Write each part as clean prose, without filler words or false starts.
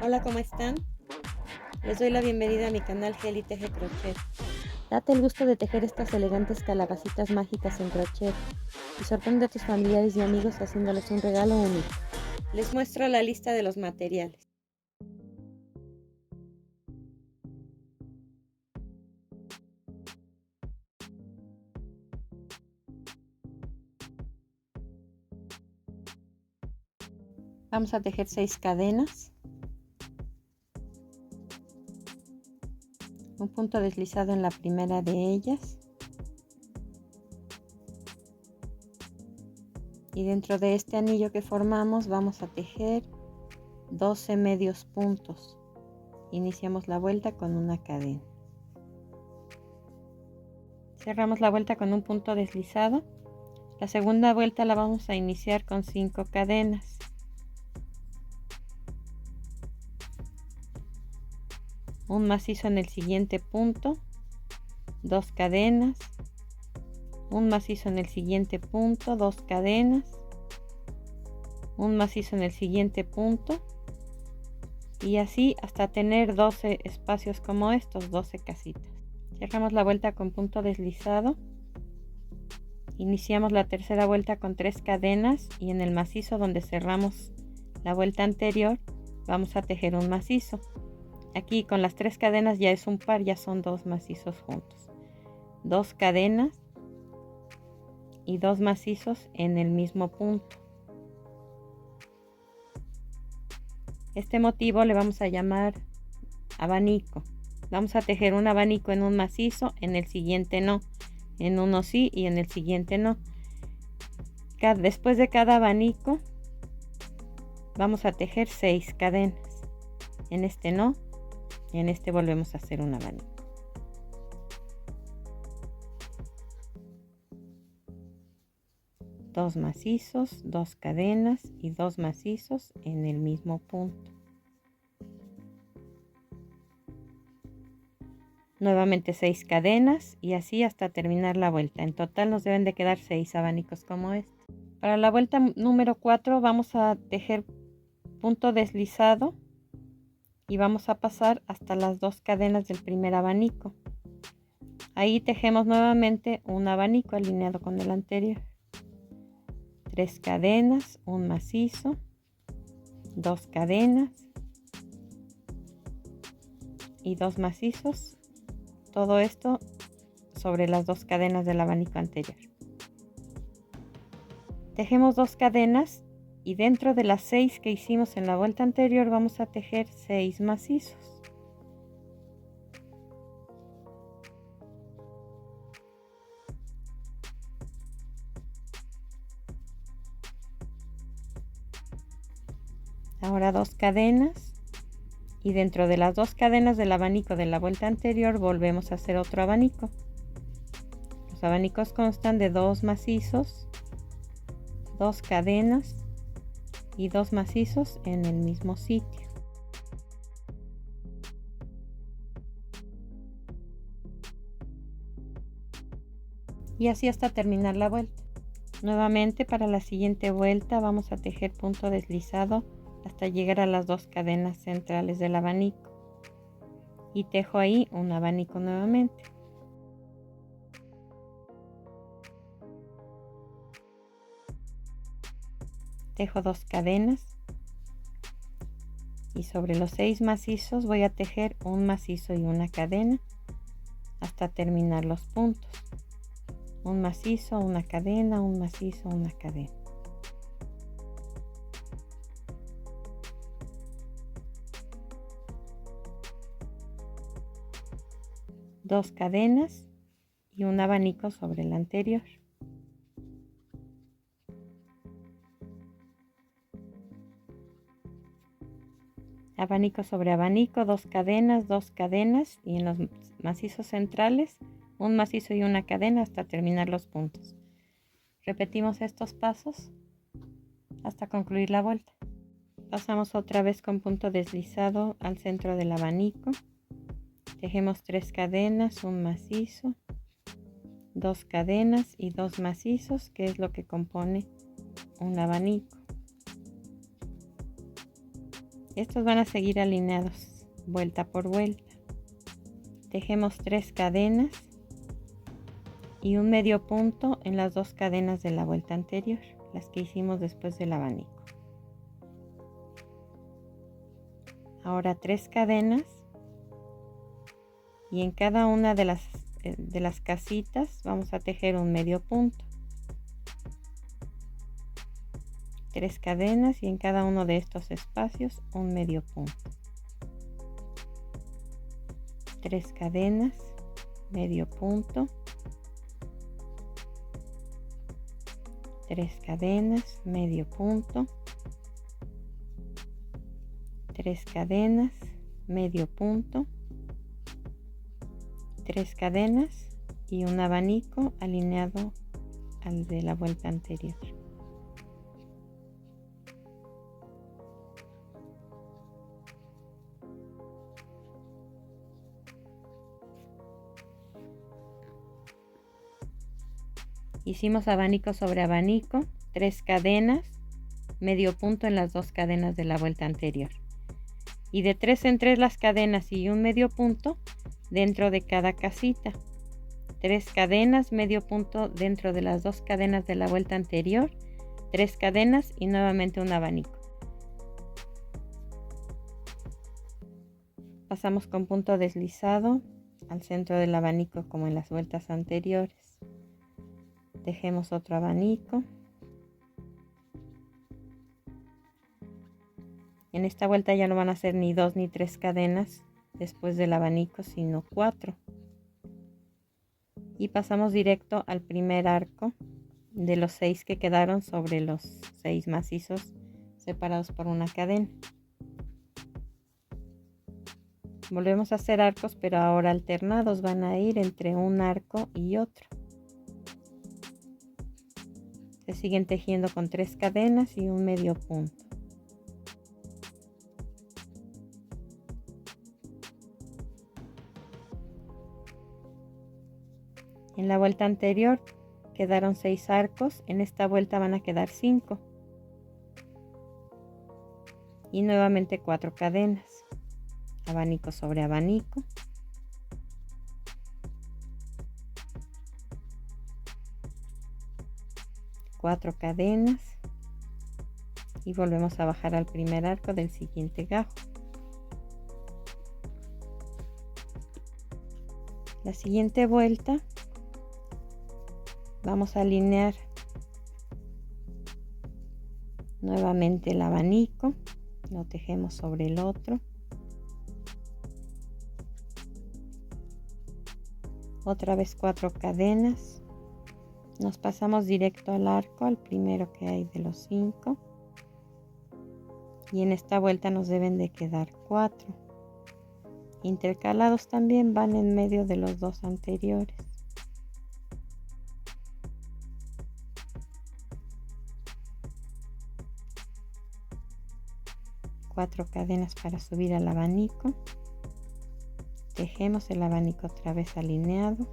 Hola, ¿cómo están? Les doy la bienvenida a mi canal Geli Teje Crochet. Date el gusto de tejer estas elegantes calabacitas mágicas en crochet y sorprende a tus familiares y amigos haciéndoles un regalo único. Les muestro la lista de los materiales. Vamos a tejer 6 cadenas, un punto deslizado en la primera de ellas y dentro de este anillo que formamos vamos a tejer 12 medios puntos. Iniciamos la vuelta con una cadena, cerramos la vuelta con un punto deslizado. La segunda vuelta la vamos a iniciar con 5 cadenas. Un macizo en el siguiente punto, 2 cadenas, un macizo en el siguiente punto, 2 cadenas, un macizo en el siguiente punto y así hasta tener 12 espacios como estos, 12 casitas. Cerramos la vuelta con punto deslizado, iniciamos la tercera vuelta con 3 cadenas y en el macizo donde cerramos la vuelta anterior vamos a tejer un macizo. Aquí con las 3 cadenas ya es un par, ya son 2 macizos juntos. 2 cadenas y 2 macizos en el mismo punto. Este motivo le vamos a llamar abanico. Vamos a tejer un abanico en un macizo, en el siguiente no. En uno sí y en el siguiente no. Después de cada abanico vamos a tejer 6 cadenas. En este no. En este volvemos a hacer un abanico. Dos macizos, 2 cadenas y 2 macizos en el mismo punto. Nuevamente 6 cadenas y así hasta terminar la vuelta. En total nos deben de quedar 6 abanicos como este. Para la vuelta número 4 vamos a tejer punto deslizado y vamos a pasar hasta las 2 cadenas del primer abanico. Ahí tejemos nuevamente un abanico alineado con el anterior. 3 cadenas, un macizo, 2 cadenas y 2 macizos. Todo esto sobre las 2 cadenas del abanico anterior. Tejemos 2 cadenas y dentro de las 6 que hicimos en la vuelta anterior vamos a tejer 6 macizos. Ahora 2 cadenas y dentro de las 2 cadenas del abanico de la vuelta anterior volvemos a hacer otro abanico. Los abanicos constan de 2 macizos, 2 cadenas y 2 macizos en el mismo sitio. Y así hasta terminar la vuelta. Nuevamente para la siguiente vuelta vamos a tejer punto deslizado hasta llegar a las 2 cadenas centrales del abanico y tejo ahí un abanico nuevamente. Tejo 2 cadenas y sobre los 6 macizos voy a tejer un macizo y una cadena hasta terminar los puntos. Un macizo, una cadena, un macizo, una cadena. Dos cadenas y un abanico sobre el anterior. Abanico sobre abanico, 2 cadenas y en los macizos centrales un macizo y una cadena hasta terminar los puntos. Repetimos estos pasos hasta concluir la vuelta. Pasamos otra vez con punto deslizado al centro del abanico. Tejemos 3 cadenas, un macizo, 2 cadenas y 2 macizos, que es lo que compone un abanico. Estos van a seguir alineados vuelta por vuelta. Tejemos 3 cadenas y un medio punto en las 2 cadenas de la vuelta anterior, las que hicimos después del abanico. Ahora 3 cadenas y en cada una de las casitas vamos a tejer un medio punto. 3 cadenas y en cada uno de estos espacios un medio punto. 3 cadenas, medio punto. 3 cadenas, medio punto. 3 cadenas, medio punto. 3 cadenas y un abanico alineado al de la vuelta anterior. Hicimos abanico sobre abanico, 3 cadenas, medio punto en las 2 cadenas de la vuelta anterior. Y de 3 en 3 las cadenas y un medio punto dentro de cada casita. 3 cadenas, medio punto dentro de las 2 cadenas de la vuelta anterior. 3 cadenas y nuevamente un abanico. Pasamos con punto deslizado al centro del abanico como en las vueltas anteriores. Tejemos otro abanico. En esta vuelta ya no van a ser ni 2 ni 3 cadenas después del abanico, sino 4. Y pasamos directo al primer arco de los 6 que quedaron sobre los 6 macizos separados por una cadena. Volvemos a hacer arcos, pero ahora alternados, van a ir entre un arco y otro. Se siguen tejiendo con 3 cadenas y un medio punto. En la vuelta anterior quedaron 6 arcos, en esta vuelta van a quedar 5. Y nuevamente 4 cadenas. Abanico sobre abanico. Cuatro cadenas y volvemos a bajar al primer arco del siguiente gajo. La siguiente vuelta vamos a alinear nuevamente el abanico, lo tejemos sobre el otro. Otra vez 4 cadenas. Nos pasamos directo al arco, al primero que hay de los 5. Y en esta vuelta nos deben de quedar 4. Intercalados también van en medio de los 2 anteriores. Cuatro cadenas para subir al abanico. Tejemos el abanico otra vez alineado.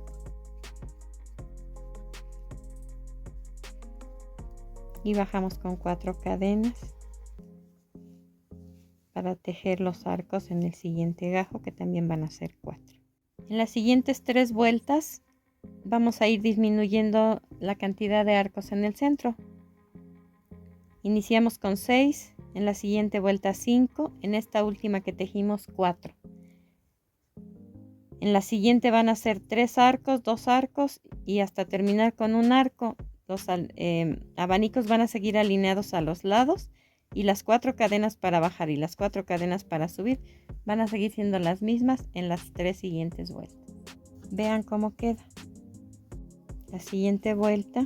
Y bajamos con 4 cadenas para tejer los arcos en el siguiente gajo, que también van a ser 4. En las siguientes 3 vueltas vamos a ir disminuyendo la cantidad de arcos en el centro. Iniciamos con 6, en la siguiente vuelta 5, en esta última que tejimos 4. En la siguiente van a ser 3 arcos, 2 arcos y hasta terminar con un arco. Los abanicos van a seguir alineados a los lados y las 4 cadenas para bajar y las 4 cadenas para subir van a seguir siendo las mismas en las 3 siguientes vueltas. Vean cómo queda. La siguiente vuelta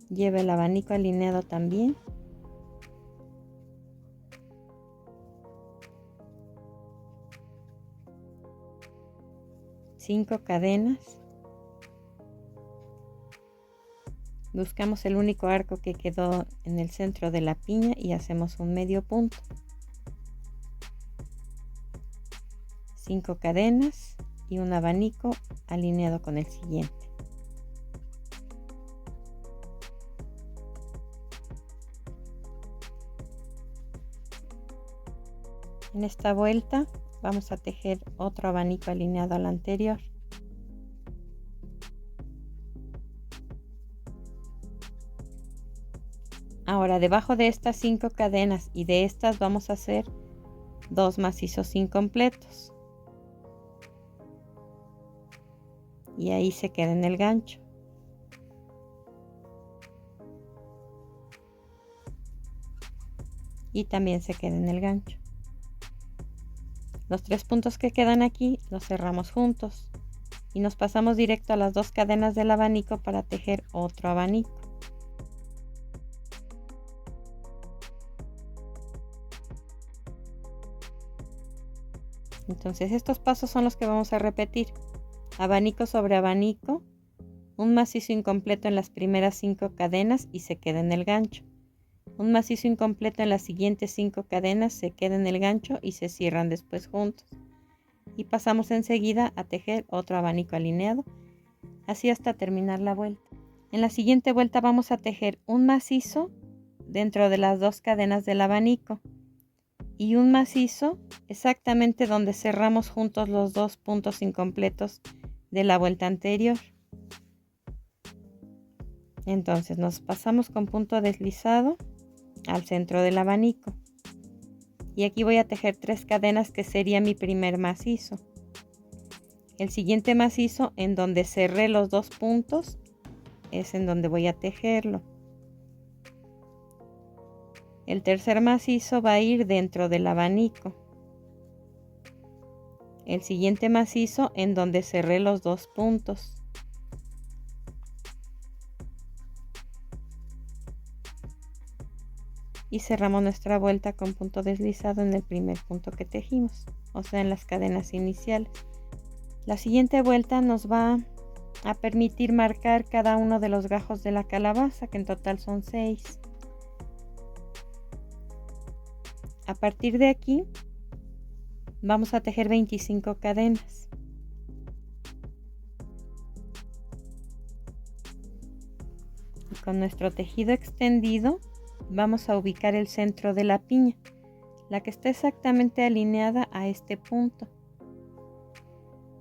lleva el abanico alineado también. Cinco cadenas. Buscamos el único arco que quedó en el centro de la piña y hacemos un medio punto. 5 cadenas y un abanico alineado con el siguiente. En esta vuelta vamos a tejer otro abanico alineado al anterior. Ahora debajo de estas 5 cadenas y de estas vamos a hacer 2 macizos incompletos. Y ahí se queda en el gancho. Y también se queda en el gancho. Los 3 puntos que quedan aquí los cerramos juntos y nos pasamos directo a las 2 cadenas del abanico para tejer otro abanico. Entonces estos pasos son los que vamos a repetir: abanico sobre abanico, un macizo incompleto en las primeras 5 cadenas y se queda en el gancho, un macizo incompleto en las siguientes 5 cadenas, se queda en el gancho y se cierran después juntos, y pasamos enseguida a tejer otro abanico alineado, así hasta terminar la vuelta. En la siguiente vuelta vamos a tejer un macizo dentro de las 2 cadenas del abanico y un macizo exactamente donde cerramos juntos los 2 puntos incompletos de la vuelta anterior. Entonces nos pasamos con punto deslizado al centro del abanico y aquí voy a tejer 3 cadenas, que sería mi primer macizo. El siguiente macizo en donde cerré los 2 puntos es en donde voy a tejerlo. El tercer macizo va a ir dentro del abanico. El siguiente macizo en donde cerré los 2 puntos. Y cerramos nuestra vuelta con punto deslizado en el primer punto que tejimos, o sea, en las cadenas iniciales. La siguiente vuelta nos va a permitir marcar cada uno de los gajos de la calabaza, que en total son 6. A partir de aquí vamos a tejer 25 cadenas. Y con nuestro tejido extendido vamos a ubicar el centro de la piña, la que está exactamente alineada a este punto.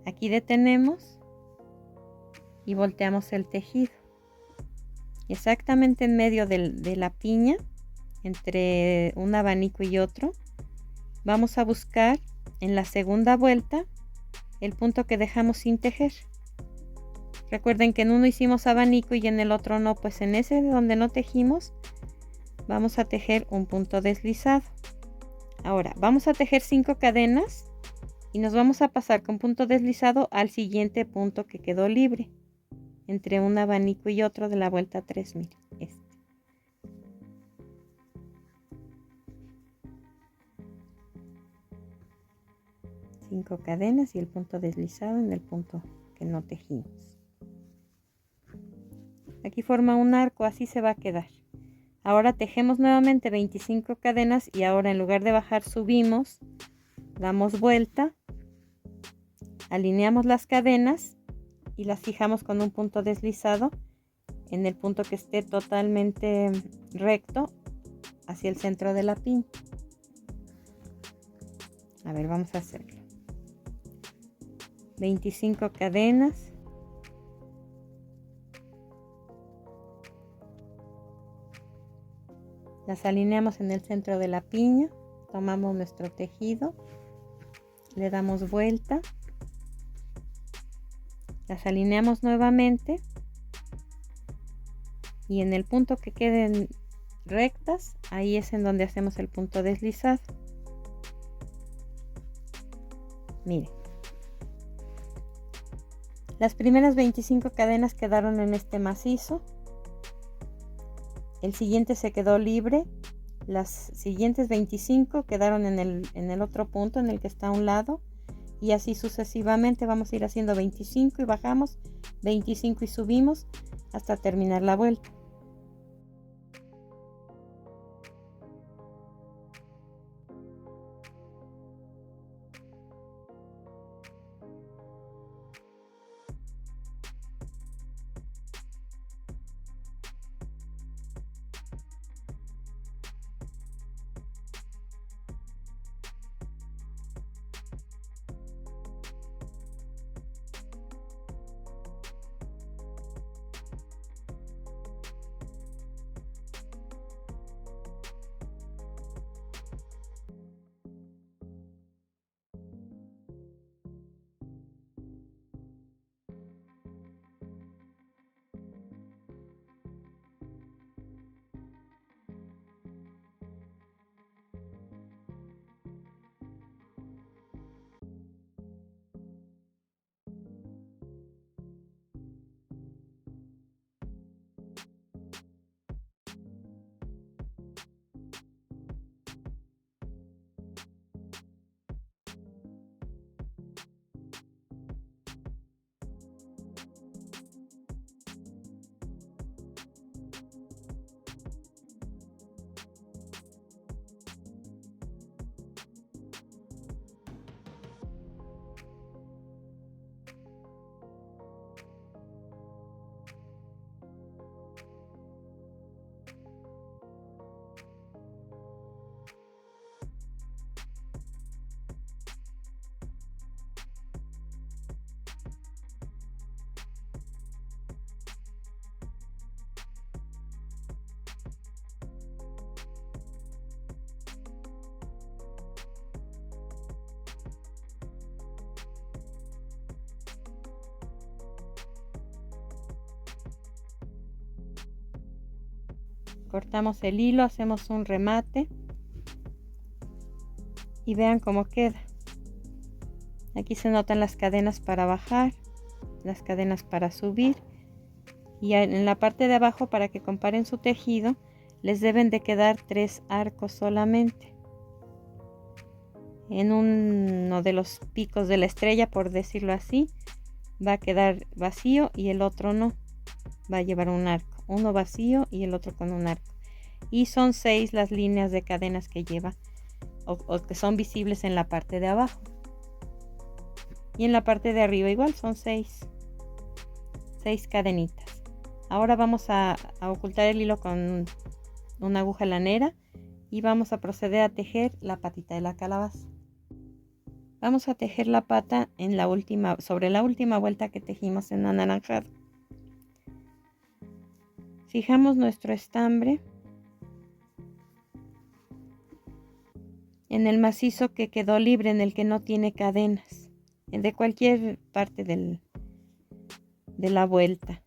Aquí detenemos y volteamos el tejido. Exactamente en medio de la piña, entre un abanico y otro, vamos a buscar en la segunda vuelta el punto que dejamos sin tejer. Recuerden que en uno hicimos abanico y en el otro no, pues en ese donde no tejimos vamos a tejer un punto deslizado. Ahora vamos a tejer 5 cadenas y nos vamos a pasar con punto deslizado al siguiente punto que quedó libre entre un abanico y otro de la vuelta 3. Miren, este. Cinco cadenas y el punto deslizado en el punto que no tejimos. Aquí forma un arco, así se va a quedar. Ahora tejemos nuevamente 25 cadenas y ahora en lugar de bajar subimos, damos vuelta, alineamos las cadenas y las fijamos con un punto deslizado en el punto que esté totalmente recto hacia el centro de la piña. A ver, vamos a hacerlo. 25 cadenas. Las alineamos en el centro de la piña, tomamos nuestro tejido, le damos vuelta, las alineamos nuevamente y en el punto que queden rectas, ahí es en donde hacemos el punto deslizado. Miren, las primeras 25 cadenas quedaron en este macizo. El siguiente se quedó libre, las siguientes 25 quedaron en el otro punto en el que está a un lado y así sucesivamente vamos a ir haciendo 25 y bajamos, 25 y subimos hasta terminar la vuelta. Cortamos el hilo, hacemos un remate y vean cómo queda. Aquí se notan las cadenas para bajar, las cadenas para subir, y en la parte de abajo, para que comparen su tejido, les deben de quedar 3 arcos solamente. En uno de los picos de la estrella, por decirlo así, va a quedar vacío y el otro no. Va a llevar un arco, uno vacío y el otro con un arco. Y son 6 las líneas de cadenas que lleva o que son visibles en la parte de abajo. Y en la parte de arriba igual son 6 cadenitas. Ahora vamos a ocultar el hilo con una aguja lanera y vamos a proceder a tejer la patita de la calabaza. Vamos a tejer la pata en sobre la última vuelta que tejimos en anaranjado. Fijamos nuestro estambre en el macizo que quedó libre, en el que no tiene cadenas, de cualquier parte de la vuelta,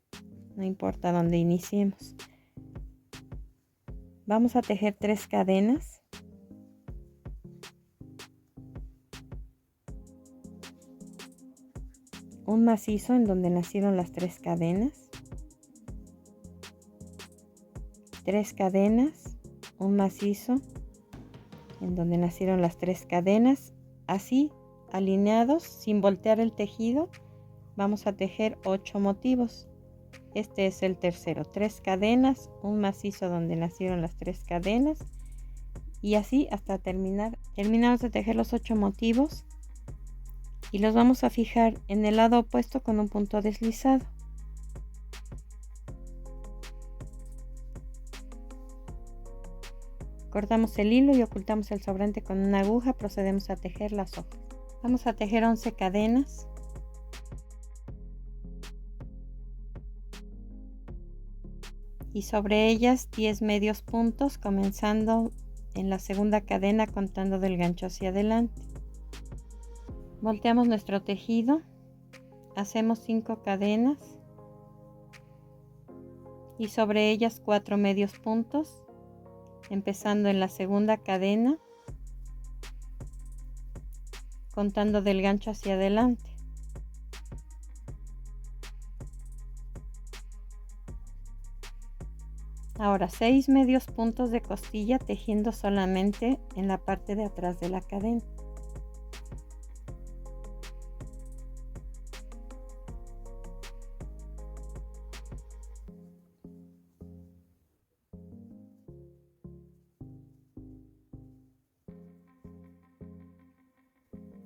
no importa dónde iniciemos. Vamos a tejer 3 cadenas. Un macizo en donde nacieron las 3 cadenas. 3 cadenas, un macizo en donde nacieron las 3 cadenas, así alineados, sin voltear el tejido. Vamos a tejer 8 motivos. Este es el tercero, 3 cadenas, un macizo donde nacieron las 3 cadenas, y así hasta terminar. Terminamos de tejer los 8 motivos y los vamos a fijar en el lado opuesto con un punto deslizado. Cortamos el hilo y ocultamos el sobrante con una aguja. Procedemos a tejer las hojas. Vamos a tejer 11 cadenas. Y sobre ellas 10 medios puntos, comenzando en la segunda cadena contando del gancho hacia adelante. Volteamos nuestro tejido, hacemos 5 cadenas y sobre ellas 4 medios puntos, empezando en la segunda cadena contando del gancho hacia adelante. Ahora 6 medios puntos de costilla, tejiendo solamente en la parte de atrás de la cadena.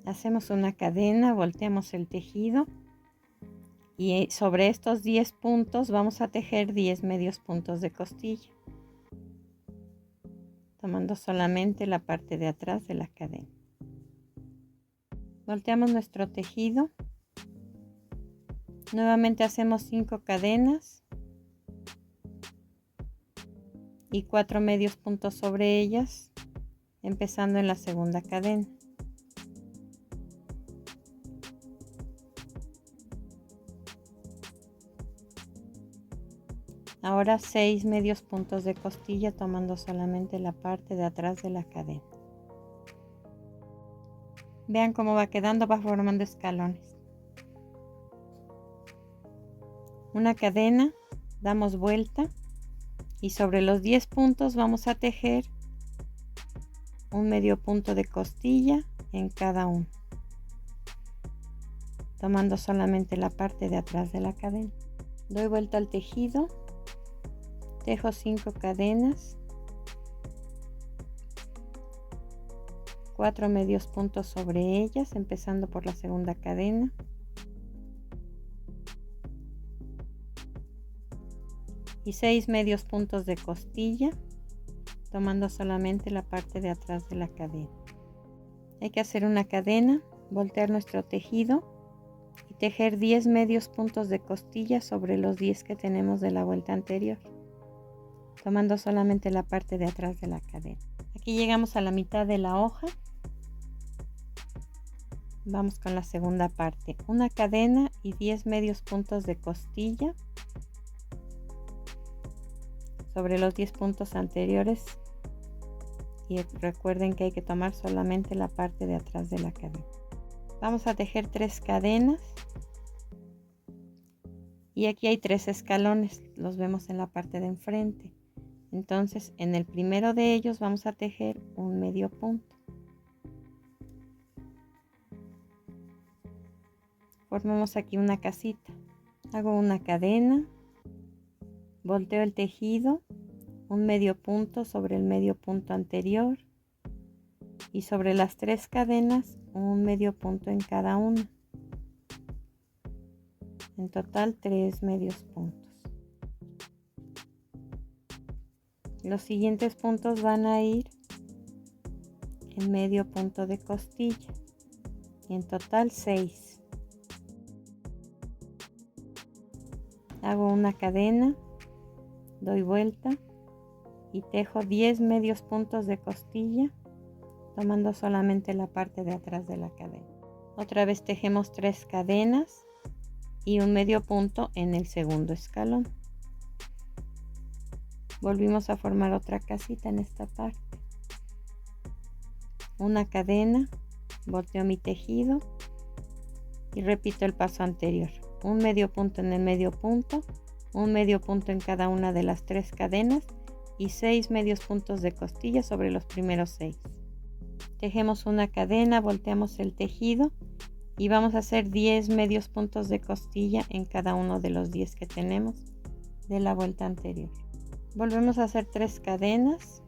Hacemos una cadena, volteamos el tejido y sobre estos 10 puntos vamos a tejer 10 medios puntos de costilla, tomando solamente la parte de atrás de la cadena. Volteamos nuestro tejido, nuevamente hacemos 5 cadenas y 4 medios puntos sobre ellas, empezando en la segunda cadena. Ahora 6 medios puntos de costilla, tomando solamente la parte de atrás de la cadena. Vean cómo va quedando, va formando escalones. Una cadena, damos vuelta y sobre los 10 puntos vamos a tejer un medio punto de costilla en cada uno, tomando solamente la parte de atrás de la cadena. Doy vuelta al tejido, tejo 5 cadenas, 4 medios puntos sobre ellas, empezando por la segunda cadena. Y 6 medios puntos de costilla, tomando solamente la parte de atrás de la cadena. Hay que hacer una cadena, voltear nuestro tejido y tejer 10 medios puntos de costilla sobre los 10 que tenemos de la vuelta anterior, tomando solamente la parte de atrás de la cadena. Aquí llegamos a la mitad de la hoja. Vamos con la segunda parte, una cadena y 10 medios puntos de costilla sobre los 10 puntos anteriores, y recuerden que hay que tomar solamente la parte de atrás de la cadena. Vamos a tejer 3 cadenas y aquí hay 3 escalones, los vemos en la parte de enfrente. Entonces en el primero de ellos vamos a tejer un medio punto. Formamos aquí una casita. Hago una cadena, volteo el tejido, un medio punto sobre el medio punto anterior y sobre las 3 cadenas un medio punto en cada una. En total 3 medios puntos. Los siguientes puntos van a ir en medio punto de costilla y en total 6. Hago una cadena, doy vuelta y tejo 10 medios puntos de costilla, tomando solamente la parte de atrás de la cadena. Otra vez tejemos 3 cadenas y un medio punto en el segundo escalón. Volvimos a formar otra casita en esta parte. Una cadena, volteo mi tejido y repito el paso anterior. Un medio punto en el medio punto, un medio punto en cada una de las 3 cadenas y 6 medios puntos de costilla sobre los primeros 6. Tejemos una cadena, volteamos el tejido y vamos a hacer 10 medios puntos de costilla en cada uno de los 10 que tenemos de la vuelta anterior. Volvemos a hacer 3 cadenas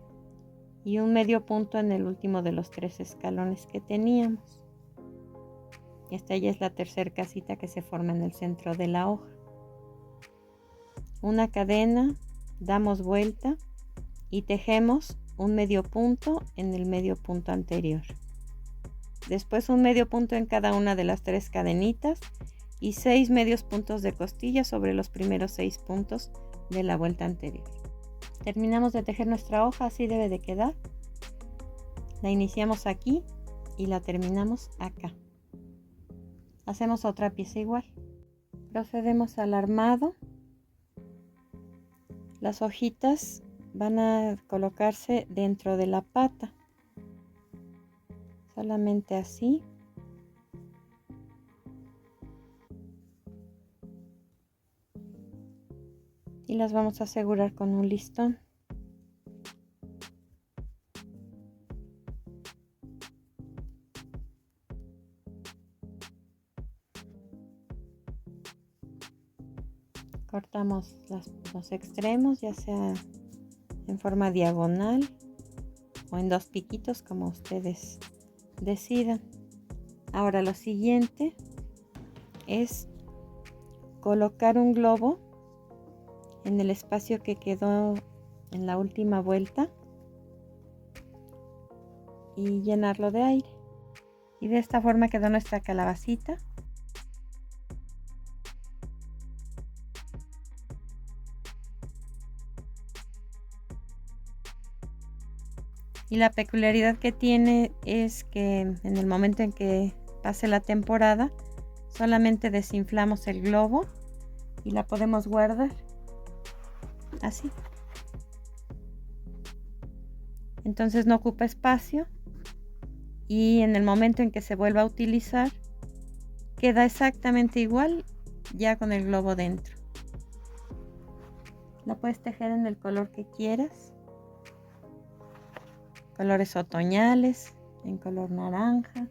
y un medio punto en el último de los 3 escalones que teníamos. Esta ya es la tercera casita que se forma en el centro de la hoja. Una cadena, damos vuelta y tejemos un medio punto en el medio punto anterior. Después un medio punto en cada una de las 3 cadenitas y 6 medios puntos de costilla sobre los primeros 6 puntos de la vuelta anterior. Terminamos de tejer nuestra hoja, así debe de quedar. La iniciamos aquí y la terminamos acá. Hacemos otra pieza igual. Procedemos al armado. Las hojitas van a colocarse dentro de la pata. Solamente así. Y las vamos a asegurar con un listón. Cortamos los extremos, ya sea en forma diagonal o en 2 piquitos, como ustedes decidan. Ahora lo siguiente es colocar un globo en el espacio que quedó en la última vuelta y llenarlo de aire. Y de esta forma quedó nuestra calabacita. Y la peculiaridad que tiene es que en el momento en que pase la temporada, solamente desinflamos el globo y la podemos guardar así. Entonces no ocupa espacio y en el momento en que se vuelva a utilizar, queda exactamente igual ya con el globo dentro. La puedes tejer en el color que quieras. Colores otoñales, en color naranja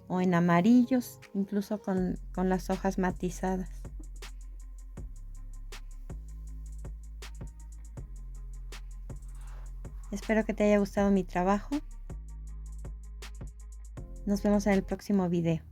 o en amarillos, incluso con las hojas matizadas. Espero que te haya gustado mi trabajo. Nos vemos en el próximo video.